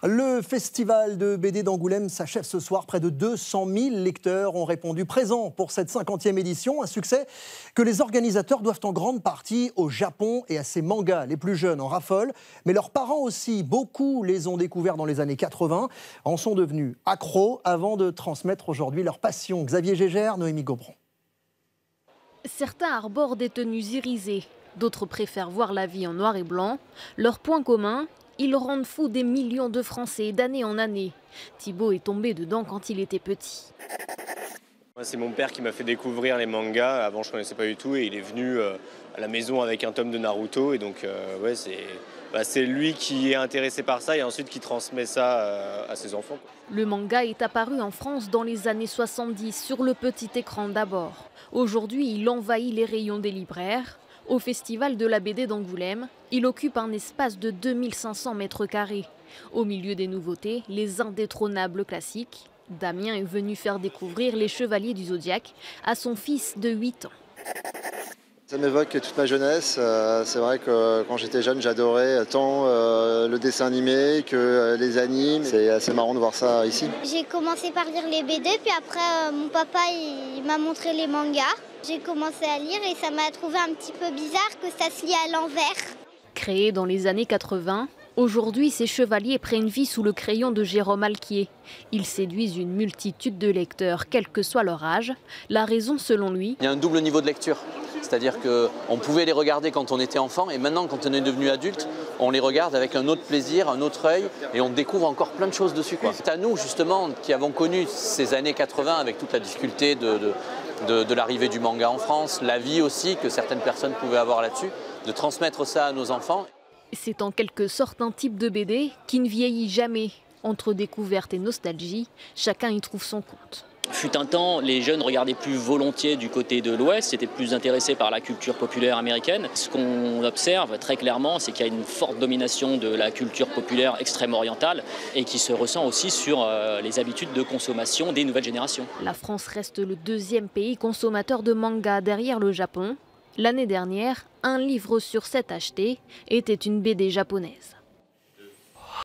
Le festival de BD d'Angoulême s'achève ce soir. Près de 200 000 lecteurs ont répondu présents pour cette 50e édition. Un succès que les organisateurs doivent en grande partie au Japon et à ses mangas. Les plus jeunes en raffolent, mais leurs parents aussi. Beaucoup les ont découverts dans les années 80, en sont devenus accros avant de transmettre aujourd'hui leur passion. Xavier Gégère, Noémie Gaubron. Certains arborent des tenues irisées, d'autres préfèrent voir la vie en noir et blanc. Leur point commun, ils rendent fous des millions de Français d'année en année. Thibaut est tombé dedans quand il était petit. C'est mon père qui m'a fait découvrir les mangas. Avant, je ne connaissais pas du tout et il est venu à la maison avec un tome de Naruto. Et donc, c'est lui qui est intéressé par ça et ensuite qui transmet ça à ses enfants. Le manga est apparu en France dans les années 70 sur le petit écran d'abord. Aujourd'hui, il envahit les rayons des libraires. Au Festival de la BD d'Angoulême, il occupe un espace de 2500 mètres carrés. Au milieu des nouveautés, les indétrônables classiques. Damien est venu faire découvrir les Chevaliers du Zodiaque à son fils de 8 ans. Ça m'évoque toute ma jeunesse. C'est vrai que quand j'étais jeune, j'adorais tant le dessin animé que les animes. C'est assez marrant de voir ça ici. J'ai commencé par lire les BD, puis après mon papa il m'a montré les mangas. J'ai commencé à lire et ça m'a trouvé un petit peu bizarre que ça se lit à l'envers. Créés dans les années 80, aujourd'hui ces chevaliers prennent vie sous le crayon de Jérôme Alquier. Ils séduisent une multitude de lecteurs, quel que soit leur âge. La raison, selon lui, il y a un double niveau de lecture. C'est-à-dire qu'on pouvait les regarder quand on était enfant et maintenant quand on est devenu adulte, on les regarde avec un autre plaisir, un autre œil et on découvre encore plein de choses dessus. C'est à nous justement qui avons connu ces années 80 avec toute la difficulté de l'arrivée du manga en France, la vie aussi que certaines personnes pouvaient avoir là-dessus, de transmettre ça à nos enfants. C'est en quelque sorte un type de BD qui ne vieillit jamais. Entre découverte et nostalgie, chacun y trouve son compte. Fut un temps, les jeunes regardaient plus volontiers du côté de l'Ouest, étaient plus intéressés par la culture populaire américaine. Ce qu'on observe très clairement, c'est qu'il y a une forte domination de la culture populaire extrême orientale et qui se ressent aussi sur les habitudes de consommation des nouvelles générations. La France reste le deuxième pays consommateur de manga derrière le Japon. L'année dernière, un livre sur 7 achetés était une BD japonaise.